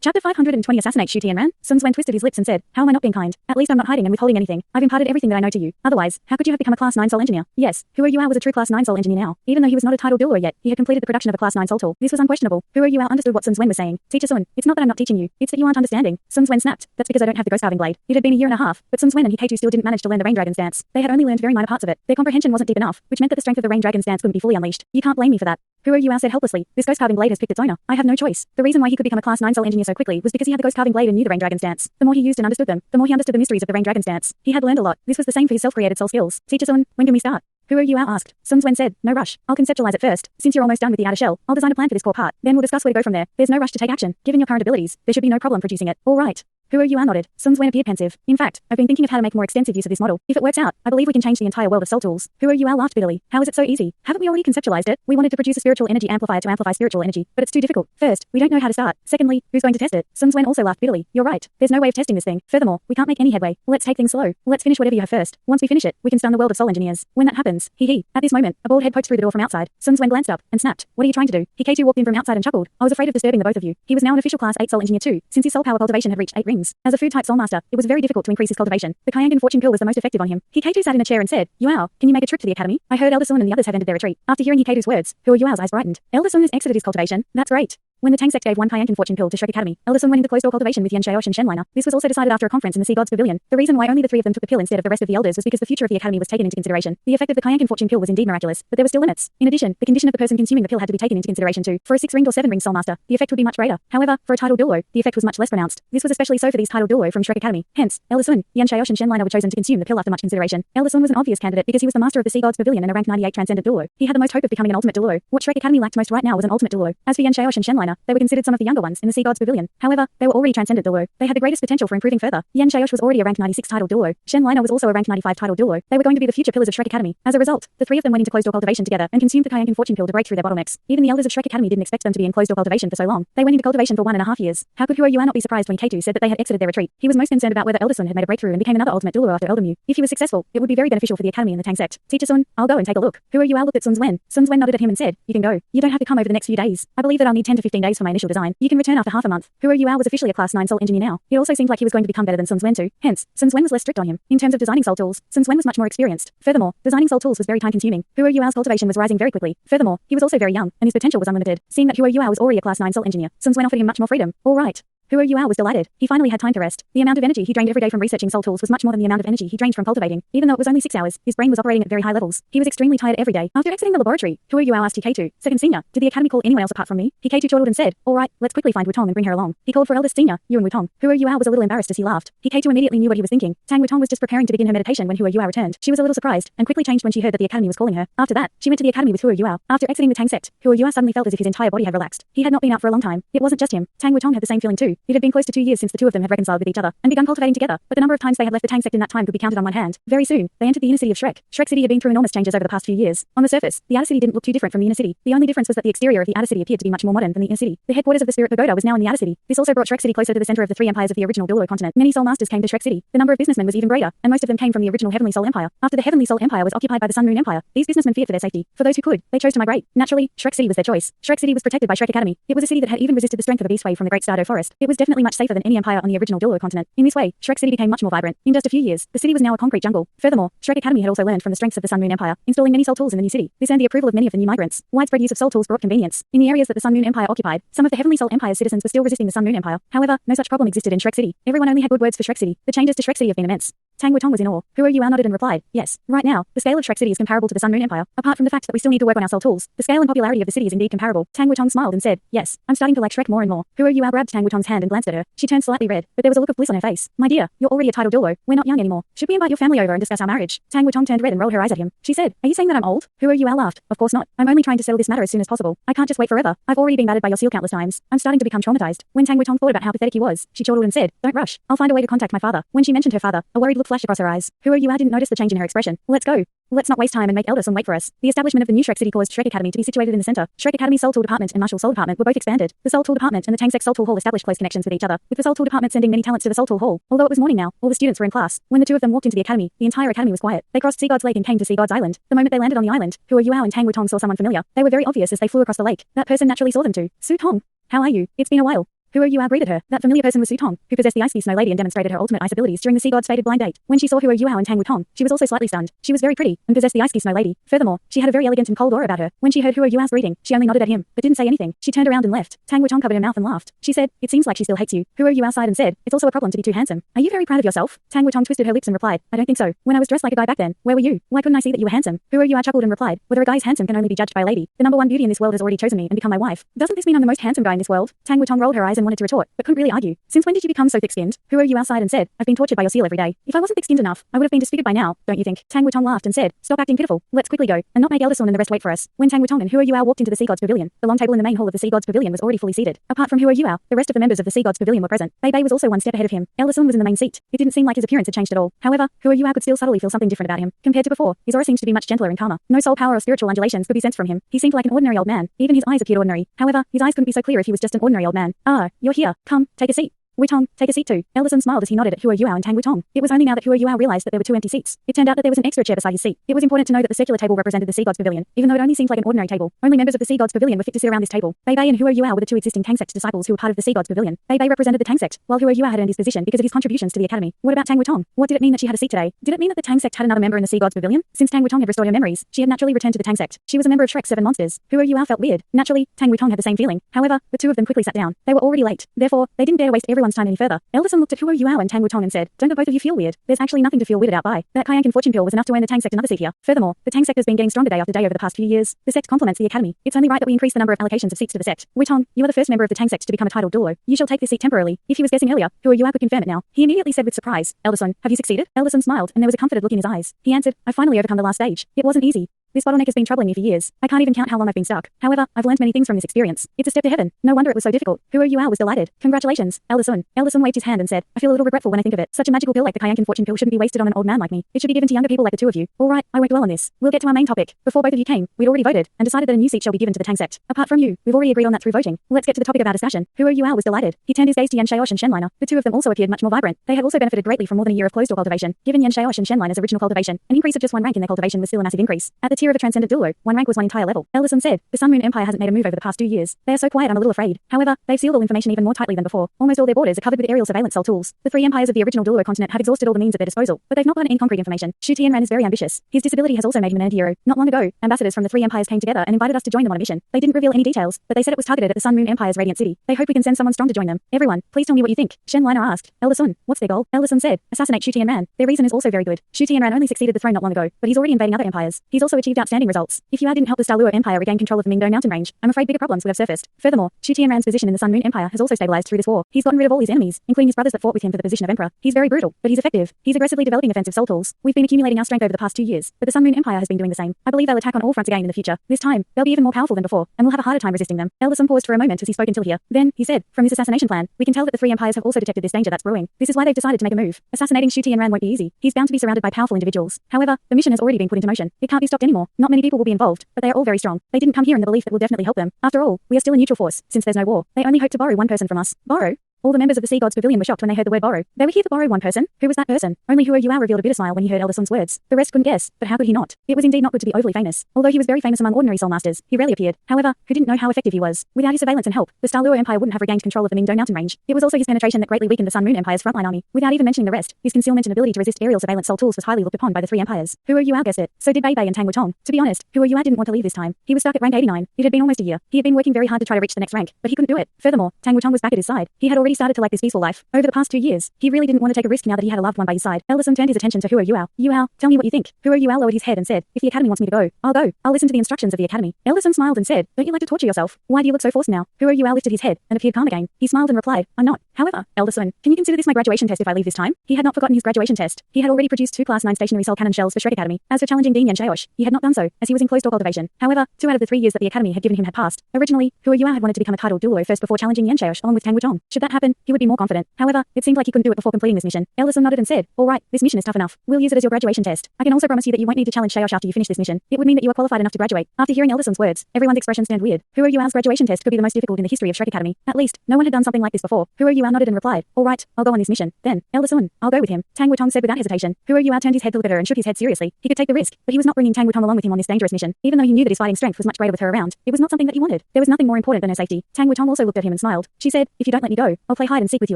Chapter 520 Assassinate Shu Tianran. Sun Quan twisted his lips and said, how am I not being kind? At least I'm not hiding and withholding anything. I've imparted everything that I know to you. Otherwise, how could you have become a Class 9 Soul Engineer? Yes, Hua Yuao was a true Class 9 Soul Engineer now. Even though he was not a title Douluo yet, he had completed the production of a Class 9 Soul Tool. This was unquestionable. Hua Yuao understood what Sun Quan was saying. Teacher Sun, it's not that I'm not teaching you. It's that you aren't understanding. Sun Quan snapped. That's because I don't have the ghost carving blade. It had been a year and a half, but Sun Quan and Hikaitu still didn't manage to learn the Rain Dragon's dance. They had only learned very minor parts of it. Their comprehension wasn't deep enough, which meant that the strength of the Rain Dragon's dance couldn't be fully unleashed. You can't blame me for that. Hua Yuao said helplessly, this ghost carving blade has picked its owner. I have no choice. The reason why he could become a Class 9 Soul Engineer so quickly was because he had the ghost carving blade and knew the Rain Dragon's dance. The more he used and understood them, the more he understood the mysteries of the Rain Dragon's dance. He had learned a lot. This was the same for his self-created soul skills. Teacher Sun, when can we start? Hua Yuao asked. Sun Quan said, no rush. I'll conceptualize it first. Since you're almost done with the outer shell, I'll design a plan for this core part. Then we'll discuss where to go from there. There's no rush to take action. Given your current abilities, there should be no problem producing it. All right. Hua Yuao nodded. Sun Quan appeared pensive. In fact, I've been thinking of how to make more extensive use of this model. If it works out, I believe we can change the entire world of soul tools. Hua Yuao laughed bitterly. How is it so easy? Haven't we already conceptualized it? We wanted to produce a spiritual energy amplifier to amplify spiritual energy, but it's too difficult. First, we don't know how to start. Secondly, who's going to test it? Sun Quan also laughed bitterly. You're right. There's no way of testing this thing. Furthermore, we can't make any headway. Let's take things slow. Let's finish whatever you have first. Once we finish it, we can stun the world of soul engineers. When that happens, At this moment, a bald head poked through the door from outside. Sun Quan glanced up and snapped. What are you trying to do? Hikaitu walked in from outside and chuckled. I was afraid of disturbing the both of you. He was now an official Class 8 Soul Engineer too, since his soul power cultivation had reached 8 rings. As a food type soul master, it was very difficult to increase his cultivation. The Kyangan fortune pill was the most effective on him. Hikaitu sat in a chair and said, Yuao, can you make a trip to the academy? I heard Elder Sun and the others have ended their retreat. After hearing Hikaitu's words, Hua Yuao's eyes brightened. Elder Sun has exited his cultivation. That's great. When the Tang Sect gave one Kyangan fortune pill to Shrek Academy, Elder Sun went into closed-door cultivation with Yan Shaosh and Shenliner. This was also decided after a conference in the Sea God's Pavilion. The reason why only the 3 of them took the pill instead of the rest of the elders was because the future of the academy was taken into consideration. The effect of the Kyangan fortune pill was indeed miraculous, but there were still limits. In addition, the condition of the person consuming the pill had to be taken into consideration too. For a 6-ringed or 7-ringed soul master, the effect would be much greater. However, for a title Douluo, the effect was much less pronounced. This was especially so for these title Douluo from Shrek Academy. Hence, Elder Sun, Yan Shaosh and Shenliner were chosen to consume the pill after much consideration. Elder Sun was an obvious candidate because he was the master of the Sea God's Pavilion and a rank 98 transcendent Douluo. He had the most hope of becoming an ultimate Douluo. What Shrek Academy lacked most right now was an ultimate Douluo. As for Yan Shaosh and Shenliner, they were considered some of the younger ones in the Sea God's Pavilion. However, they were already transcendent Douluo. They had the greatest potential for improving further. Yan Shaosh was already a rank 96 title Douluo. Shenliner was also a rank 95 title Douluo. They were going to be the future pillars of Shrek Academy. As a result, the 3 of them went into closed-door cultivation together and consumed the Kyangan fortune pill to break through their bottlenecks. Even the elders of Shrek Academy didn't expect them to be in closed-door cultivation for so long. They went into cultivation for 1.5 years. How could Hua Yuao not be surprised when Hikaitu said that they had exited their retreat? He was most concerned about whether Elder Sun had made a breakthrough and became another ultimate Douluo after Elder Mu. If he was successful, it would be very beneficial for the academy and the Tang Sect. Teacher Sun, I'll go and take a look. Hua Yuao looked at Sun Quan. Sun Quan nodded at him and said, you can go. You don't have to come over the next few days. I believe that I'll need 10 to 15 days for my initial design. You can return after half a month. Hua Yuao was officially a Class 9 Soul Engineer now. It also seemed like he was going to become better than Sun Quan too. Hence, Sun Quan was less strict on him. In terms of designing soul tools, Sun Quan was much more experienced. Furthermore, designing soul tools was very time-consuming. Hua Yuao's cultivation was rising very quickly. Furthermore, he was also very young, and his potential was unlimited. Seeing that Hua Yuao was already a Class 9 Soul Engineer, Sun Quan offered him much more freedom. All right. Hua Yuao was delighted. He finally had time to rest. The amount of energy he drained every day from researching soul tools was much more than the amount of energy he drained from cultivating. Even though it was only 6 hours, his brain was operating at very high levels. He was extremely tired every day. After exiting the laboratory, Hua Yuao asked Hikaitu, Second Senior, did the academy call anyone else apart from me? Hikaitu chortled and said, all right, let's quickly find Wutong and bring her along. He called for eldest senior, Yuan Wutong. Hua Yuao was a little embarrassed as he laughed. Hikaitu immediately knew what he was thinking. Tang Wutong was just preparing to begin her meditation when Hua Yuao returned. She was a little surprised and quickly changed when she heard that the academy was calling her. After that, she went to the academy with Hua Yuao. After exiting the Tang Sect, Hua Yuao suddenly felt as if his entire body had relaxed. He had not been out for a long time. It wasn't just him. Tang Wutong had the same feeling too. It had been close to 2 years since the 2 of them had reconciled with each other and begun cultivating together, but the number of times they had left the Tang Sect in that time could be counted on one hand. Very soon, they entered the inner city of Shrek. Shrek City had been through enormous changes over the past few years. On the surface, the outer city didn't look too different from the inner city. The only difference was that the exterior of the outer city appeared to be much more modern than the inner city. The headquarters of the Spirit Pagoda was now in the outer city. This also brought Shrek City closer to the center of the 3 empires of the original Douluo continent. Many soul masters came to Shrek City. The number of businessmen was even greater, and most of them came from the original Heavenly Soul Empire. After the Heavenly Soul Empire was occupied by the Sun Moon Empire, these businessmen feared for their safety. For those who could, they chose to migrate. Naturally, Shrek City was their choice. Shrek City was protected by Shrek Academy. It was a city that had even resisted the strength of a beast wave from the Great Stardo Forest. It was definitely much safer than any empire on the original Douluo continent. In this way, Shrek City became much more vibrant. In just a few years, the city was now a concrete jungle. Furthermore, Shrek Academy had also learned from the strengths of the Sun Moon Empire, installing many soul tools in the new city. This earned the approval of many of the new migrants. Widespread use of soul tools brought convenience. In the areas that the Sun Moon Empire occupied, some of the Heavenly Soul Empire's citizens were still resisting the Sun Moon Empire. However, no such problem existed in Shrek City. Everyone only had good words for Shrek City. The changes to Shrek City have been immense. Tang Wutong was in awe. Hua Yuao nodded and replied, yes. Right now, the scale of Shrek City is comparable to the Sun Moon Empire. Apart from the fact that we still need to work on our soul tools, the scale and popularity of the city is indeed comparable. Tang Wutong smiled and said, yes, I'm starting to like Shrek more and more. Hua Yuao grabbed Tang Wutong's hand and glanced at her. She turned slightly red, but there was a look of bliss on her face. My dear, you're already a title Douluo. We're not young anymore. Should we invite your family over and discuss our marriage? Tang Wutong turned red and rolled her eyes at him. She said, are you saying that I'm old? Hua Yuao laughed. Of course not. I'm only trying to settle this matter as soon as possible. I can't just wait forever. I've already been battered by your seal countless times. I'm starting to become traumatized. When Tang Wutong thought about how pathetic he was, she chortled and said, don't rush. I'll find a way to contact my father. When she mentioned her father, a worried look flashed across her eyes. Hua Yuao didn't notice the change in her expression. Let's go. Let's not waste time and make Elder Sun wait for us. The establishment of the new Shrek City caused Shrek Academy to be situated in the center. Shrek Academy Soul Tool Department and Martial Soul Department were both expanded. The Soul Tool Department and the Tang Sect Soul Tool Hall established close connections with each other, with the Soul Tool Department sending many talents to the Soul Tool Hall. Although it was morning now, all the students were in class. When the 2 of them walked into the academy, the entire academy was quiet. They crossed Sea God's Lake and came to Sea God's Island. The moment they landed on the island, Hua Yuao and Tang Wutong saw someone familiar. They were very obvious as they flew across the lake. That person naturally saw them too. Su Tong. How are you? It's been a while. Hua Yuao greeted her. That familiar person was Su Tong, who possessed the Ice Ski Snow Lady and demonstrated her ultimate ice abilities during the Sea God's fated blind date. When she saw Hua Yuao and Tang Wutong, she was also slightly stunned. She was very pretty, and possessed the Ice Ski Snow Lady. Furthermore, she had a very elegant and cold aura about her. When she heard Hua Yuao's greeting, she only nodded at him, but didn't say anything. She turned around and left. Tang Wutong covered her mouth and laughed. She said, "It seems like she still hates you." Hua Yuao sighed and said, "It's also a problem to be too handsome. Are you very proud of yourself?" Tang Wutong twisted her lips and replied, "I don't think so. When I was dressed like a guy back then, where were you? Why couldn't I see that you were handsome?" Hua Yuao chuckled and replied, "Whether a guy is handsome can only be judged by a lady. The number one beauty in this world has already chosen me and become my wife. Doesn't this mean I'm the most handsome guy in this world?" Tang Wutong rolled her eyes and wanted to retort, but couldn't really argue. "Since when did you become so thick-skinned?" Hua Yuao sighed and said, "I've been tortured by your seal every day. If I wasn't thick-skinned enough, I would have been disfigured by now, don't you think?" Tang Wutong laughed and said, "Stop acting pitiful. Let's quickly go, and not make Elderson and the rest wait for us." When Tang Wutong and Hua Yuao walked into the Sea God's Pavilion, the long table in the main hall of the Sea God's Pavilion was already fully seated. Apart from Hua Yuao, the rest of the members of the Sea God's Pavilion were present. Bei Bei was also one step ahead of him. Elderson was in the main seat. It didn't seem like his appearance had changed at all. However, Hua Yuao could still subtly feel something different about him. Compared to before, his aura seemed to be much gentler and calmer. No soul power or spiritual undulations could be sensed from him. He seemed like an ordinary old man. Even his eyes appeared ordinary. However, his eyes couldn't be so clear if he was just an ordinary old man. "Ah, you're here. Come, take a seat." Wutong, take a seat too. Elderson smiled as he nodded at Hua Yuao and Tang Wutong. It was only now that Hua Yuao realized that there were 2 empty seats. It turned out that there was an extra chair beside his seat. It was important to know that the circular table represented the Sea God's Pavilion, even though it only seemed like an ordinary table. Only members of the Sea God's Pavilion were fit to sit around this table. Bei Bei and Hua Yuao were the 2 existing Tang Sect disciples who were part of the Sea God's Pavilion. Bei Bei represented the Tang Sect, while Hua Yuao had earned his position because of his contributions to the academy. What about Tang Wutong? What did it mean that she had a seat today? Did it mean that the Tang Sect had another member in the Sea God's Pavilion? Since Tang Wutong had restored her memories, she had naturally returned to the Tang Sect. She was a member of Shrek's 7 monsters. Hua Yuao felt weird. Naturally, Tang Wutong had the same feeling. However, the 2 of them quickly sat down. They were already late. Therefore, they didn't dare waste everyone's time any further. Elderson looked at Hua Yuao and Tang Wutong and said, "Don't the both of you feel weird? There's actually nothing to feel weirded out by. That Kayankin fortune pill was enough to earn the Tang Sect another seat here. Furthermore, the Tang Sect has been getting stronger day after day over the past few years. The Sect complements the academy. It's only right that we increase the number of allocations of seats to the Sect. Wutong, you are the first member of the Tang Sect to become a titled Douluo. You shall take this seat temporarily." If he was guessing earlier, Hua Yuao could confirm it now. He immediately said with surprise, "Elderson, have you succeeded?" Elderson smiled, and there was a comforted look in his eyes. He answered, "I finally overcome the last stage. It wasn't easy. This bottleneck has been troubling me for years. I can't even count how long I've been stuck. However, I've learned many things from this experience. It's a step to heaven. No wonder it was so difficult." Hua Yuao was delighted. "Congratulations, Elderson." Elderson waved his hand and said, "I feel a little regretful when I think of it. Such a magical pill like the Kayankin fortune pill shouldn't be wasted on an old man like me. It should be given to younger people like the 2 of you. All right, I won't dwell on this. We'll get to our main topic. Before both of you came, we'd already voted and decided that a new seat shall be given to the Tang Sect. Apart from you, we've already agreed on that through voting. Let's get to the topic of our discussion." Hua Yuao was delighted. He turned his gaze to Yan Shaosh and Shenliner. The 2 of them also appeared much more vibrant. They had also benefited greatly from more than a year of closed-door cultivation. Given Yan Shaosh and Shenliner's original cultivation, an increase of just 1 rank in their cultivation was still a massive increase. At the tier of a transcendent Douluo, 1 rank was 1 entire level. Elderson said, "The Sun Moon Empire hasn't made a move over the past 2 years. They are so quiet I'm a little afraid. However, they've sealed all information even more tightly than before. Almost all their borders are covered with aerial surveillance cell tools. The 3 empires of the original Douluo continent have exhausted all the means at their disposal, but they've not gotten any concrete information. Shu Tianran is very ambitious. His disability has also made him an anti-hero. Not long ago, ambassadors from the 3 empires came together and invited us to join them on a mission. They didn't reveal any details, but they said it was targeted at the Sun Moon Empire's Radiant City. They hope we can send someone strong to join them. Everyone, please tell me what you think." Shenliner asked, "Elderson, what's their goal?" Elderson said, "Assassinate Shu Tianran. Their reason is also very good. Shu Tianran only succeeded the throne not long ago, but he's already invading other empires. He's also achieved outstanding results. If Yue didn't help the Dalu Empire regain control of the Mingdo mountain range, I'm afraid bigger problems would have surfaced. Furthermore, Shu Tianran's position in the Sun Moon Empire has also stabilized through this war. He's gotten rid of all his enemies, including his brothers that fought with him for the position of emperor. He's very brutal, but he's effective. He's aggressively developing offensive soul tools. We've been accumulating our strength over the past 2 years, but the Sun Moon Empire has been doing the same. I believe they'll attack on all fronts again in the future. This time, they'll be even more powerful than before, and we'll have a harder time resisting them." Elderson paused for a moment as he spoke until here. Then, he said, "From this assassination plan, we can tell that the 3 empires have also detected this danger that's brewing. This is why they've decided to make a move. Assassinating Shu Tianran won't be easy. He's bound to be surrounded by powerful individuals. However, the mission has already been put into motion. It can't be stopped anymore. Not many people will be involved, but they are all very strong. They didn't come here in the belief that we'll definitely help them. After all, we are still a neutral force, since there's no war. They only hope to borrow 1 person from us." Borrow? All the members of the Sea God's Pavilion were shocked when they heard the word borrow. They were here to borrow 1 person. Who was that person? Only Hua Yuao revealed a bitter smile when he heard Elderson's words. The rest couldn't guess, but how could he not? It was indeed not good to be overly famous. Although he was very famous among ordinary soul masters, he rarely appeared. However, who didn't know how effective he was? Without his surveillance and help, the Dalu Empire wouldn't have regained control of the Mingdo mountain range. It was also his penetration that greatly weakened the Sun Moon Empire's frontline army. Without even mentioning the rest, his concealment and ability to resist aerial surveillance soul tools was highly looked upon by the 3 empires. Hua Yuao guessed it. So did Bei Bei and Tang Wutong. To be honest, Hua Yuao didn't want to leave this time. He was stuck at rank 89. It had been almost a year. He had been working very hard to try to reach the next rank, but he couldn't do it. Furthermore, Tang Wutong was back at his side. He had already started to like this peaceful life. Over the past 2 years, he really didn't want to take a risk now that he had a loved one by his side. Elderson turned his attention to Hua Yuao. "Yuao, tell me what you think." Hua Yuao lowered his head and said, "If the academy wants me to go, I'll go. I'll listen to the instructions of the academy." Elderson smiled and said, "Don't you like to torture yourself? Why do you look so forced now?" Hua Yuao lifted his head and appeared calm again. He smiled and replied, "I'm not. However, Elderson, can you consider this my graduation test if I leave this time?" He had not forgotten his graduation test. He had already produced 2 Class 9 stationary soul cannon shells for Shrek Academy. As for challenging Dean Yan Shaosh, he had not done so, as he was in closed-door cultivation. However, 2 out of the 3 years that the academy had given him had passed. Originally, Hua Yuao had wanted to become a titled Douluo first before challenging Yan Shaosh along with Tang Wutong. Should that happen, happen, he would be more confident. However, it seemed like he couldn't do it before completing this mission. Elderson nodded and said, all right, this mission is tough enough. We'll use it as your graduation test. I can also promise you that you won't need to challenge Shayosh after you finish this mission. It would mean that you are qualified enough to graduate. After hearing Elderson's words, everyone's expressions turned weird. Huro Yuao's graduation test could be the most difficult in the history of Shrek Academy. At least, no one had done something like this before. Huro Yuao nodded and replied, all right, I'll go on this mission. Then, Elderson, I'll go with him. Tang Wutong said without hesitation. Huro Yuao turned his head to look at her and shook his head seriously. He could take the risk, but he was not bringing Tang Wutong along with him on this dangerous mission. Even though he knew that his fighting strength was much greater with her around, it was not something that he wanted. There was nothing more important than her safety. Tang Wutong also looked at him and smiled. She said, if you don't let me go, I'll play hide and seek with you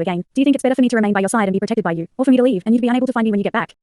again. Do you think it's better for me to remain by your side and be protected by you, or for me to leave and you to be unable to find me when you get back?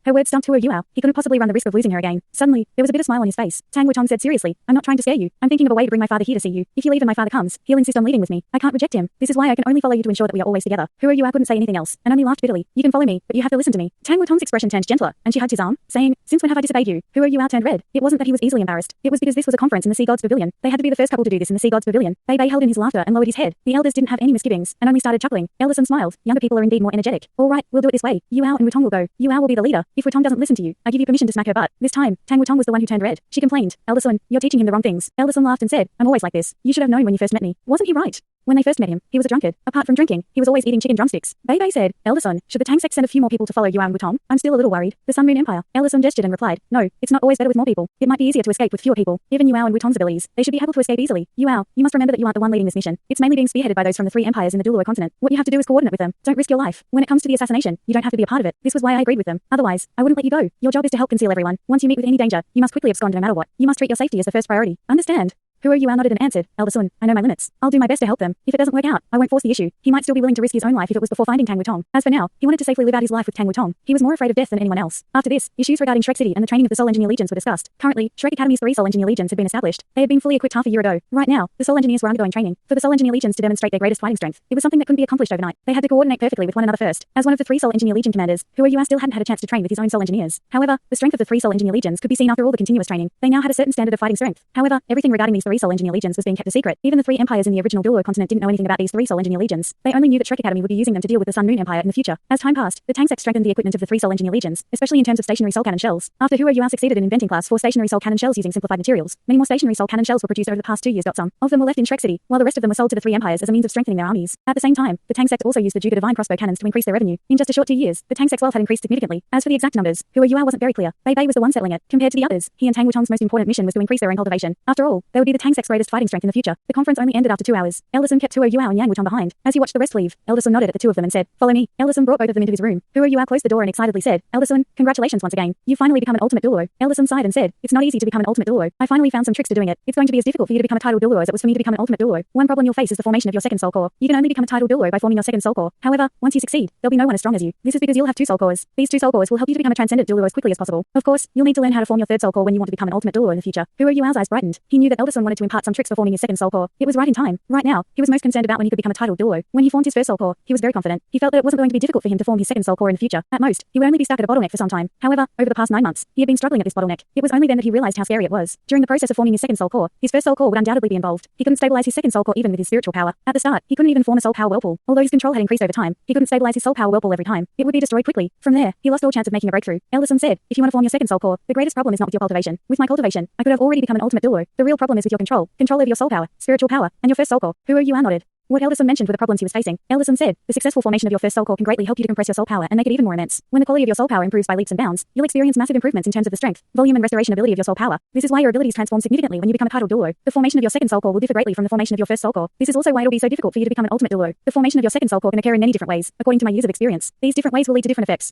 Her words stumped Huro Yuao. He couldn't possibly run the risk of losing her again. Suddenly, there was a bitter smile on his face. Tang Wutong said seriously, I'm not trying to scare you. I'm thinking of a way to bring my father here to see you. If you leave and my father comes, he'll insist on leaving with me. I can't reject him. This is why I can only follow you to ensure that we are always together. Huro Yuao couldn't say anything else, and only laughed bitterly. You can follow me, but you have to listen to me. Tang Wutong's expression turned gentler, and she hugged his arm, saying, since when have I disobeyed you? Huro Yuao turned red. It wasn't that he was easily embarrassed. It was because this was a conference in the Sea God's Pavilion. They had to be the first couple to do this in the Sea God's Pavilion. Bei held in his laughter and lowered his head. The elders didn't have any misgivings, and only started chuckling. Elderson smiled. Younger people are indeed more energetic. All right, we'll do it this way. Yuao and Wutong will go. Yuao will be the leader. If Wutong doesn't listen to you, I give you permission to smack her butt. This time, Tang Wutong was the one who turned red. She complained, Elderson, you're teaching him the wrong things. Elderson laughed and said, I'm always like this. You should have known when you first met me. Wasn't he right? When they first met him, he was a drunkard. Apart from drinking, he was always eating chicken drumsticks. Bei said, Elderson, should the Tang Sect send a few more people to follow Yuao and Wutong? I'm still a little worried. The Sun Moon Empire. Elderson gestured and replied, no, it's not always better with more people. It might be easier to escape with fewer people. Given Yuao and Wutong's abilities, they should be able to escape easily. Yuao, you must remember that you aren't the one leading this mission. It's mainly being spearheaded by those from the 3 empires in the Douluo continent. What you have to do is coordinate with them. Don't risk your life. When it comes to the assassination, you don't have to be a part of it. This was why I agreed with them. Otherwise, I wouldn't let you go. Your job is to help conceal everyone. Once you meet with any danger, you must quickly abscond no matter what. You must treat your safety as the first priority. Understand? Huro Yuao nodded and answered, Elderson, I know my limits. I'll do my best to help them. If it doesn't work out, I won't force the issue. He might still be willing to risk his own life if it was before finding Tang Wutong. As for now, he wanted to safely live out his life with Tang Wutong. He was more afraid of death than anyone else. After this, issues regarding Shrek City and the training of the Soul Engineer Legions were discussed. Currently, Shrek Academy's 3 Soul Engineer Legions had been established. They had been fully equipped half a year ago. Right now, the Soul Engineers were undergoing training. For the Soul Engineer Legions to demonstrate their greatest fighting strength, it was something that couldn't be accomplished overnight. They had to coordinate perfectly with one another first. As one of the 3 Soul Engineer Legion commanders, Huro Yuao still hadn't had a chance to train with his own Soul Engineers. However, the strength of the 3 Soul Engineer Legions could be seen after all the continuous training. They now had a certain standard of fighting strength. However, everything regarding these 3 Soul Engineer Legions was being kept a secret. Even the 3 empires in the original Douluo continent didn't know anything about these 3 Soul Engineer Legions. They only knew that Shrek Academy would be using them to deal with the Sun Moon Empire in the future. As time passed, the Tang Sect strengthened the equipment of the 3 Soul Engineer Legions, especially in terms of stationary soul cannon shells. After Huro Yuao succeeded in inventing class 4 stationary soul cannon shells using simplified materials, many more stationary soul cannon shells were produced over the past 2 years. Some of them were left in Shrek City, while the rest of them were sold to the 3 empires as a means of strengthening their armies. At the same time, the Tang Sect also used the Juga Divine crossbow cannons to increase their revenue. In just a short 2 years, the Tang Sect's wealth had increased significantly. As for the exact numbers, Huro Yuao wasn't very clear. Bei was the one settling it. Compared to the others, he and Tang Wutong's most important mission was to increase their own cultivation. After all, they would be the Tang Sect's greatest fighting strength in the future. The conference only ended after 2 hours. Elderson kept Huro Yuao and Yang Wutong behind. As he watched the rest leave, Elderson nodded at the 2 of them and said, follow me. Elderson brought both of them into his room. Huro Yuao closed the door and excitedly said, Elderson, congratulations once again. You finally become an ultimate Douluo. Elderson sighed and said, it's not easy to become an ultimate Douluo. I finally found some tricks to doing it. It's going to be as difficult for you to become a title Douluo as it was for me to become an ultimate Douluo. One problem you'll face is the formation of your second soul core. You can only become a title Douluo by forming your second soul core. However, once you succeed, there'll be no one as strong as you. This is because you'll have 2 soul cores. These 2 soul cores will help you to become a transcendent Douluo as quickly as possible. Of course, you'll need to learn how to form your 3rd soul core when you want to become an ultimate Douluo in the future. Huro Yuao's eyes brightened. He knew that Elderson wanted to impart some tricks for forming his second soul core. It was right in time. Right now, he was most concerned about when he could become a title Douluo. When he formed his 1st soul core, he was very confident. He felt that it wasn't going to be difficult for him to form his second soul core in the future. At most, he would only be stuck at a bottleneck for some time. However, over the past 9 months, he had been struggling at this bottleneck. It was only then that he realized how scary it was. During the process of forming his second soul core, his 1st soul core would undoubtedly be involved. He couldn't stabilize his second soul core even with his spiritual power. At the start, he couldn't even form a soul power whirlpool. Although his control had increased over time, he couldn't stabilize his soul power whirlpool every time. It would be destroyed quickly. From there, he lost all chance of making a breakthrough. Elderson said, if you want to form your second soul core, the greatest problem is not with your cultivation. With my cultivation, I could have already become an ultimate Douluo. The real problem is with your control over your soul power, spiritual power, and your 1st soul core. Huro Yuao nodded. What Elderson mentioned were the problems he was facing. Elderson said, the successful formation of your 1st soul core can greatly help you to compress your soul power and make it even more immense. When the quality of your soul power improves by leaps and bounds, you'll experience massive improvements in terms of the strength, volume and restoration ability of your soul power. This is why your abilities transform significantly when you become a title Douluo. The formation of your 2nd soul core will differ greatly from the formation of your 1st soul core. This is also why it'll be so difficult for you to become an ultimate Douluo. The formation of your 2nd soul core can occur in many different ways, according to my years of experience. These different ways will lead to different effects.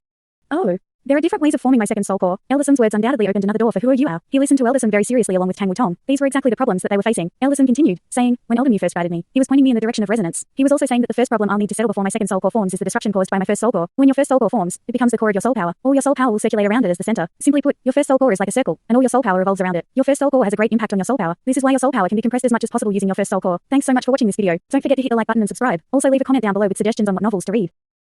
Oh. There are different ways of forming my 2nd soul core. Elderson's words undoubtedly opened another door for Huro Yuao. He listened to Elderson very seriously along with Tang Wutong. These were exactly the problems that they were facing. Elderson continued, saying, when Eldermu first guided me, he was pointing me in the direction of resonance. He was also saying that the first problem I'll need to settle before my 2nd soul core forms is the disruption caused by my 1st soul core. When your 1st soul core forms, it becomes the core of your soul power. All your soul power will circulate around it as the center. Simply put, your 1st soul core is like a circle, and all your soul power revolves around it. Your 1st soul core has a great impact on your soul power. This is why your soul power can be compressed as much as possible using your 1st soul core. Thanks so much for watching this video. Don't forget to hit the like button and subscribe. Also leave a comment down below with suggestions on what novels to read.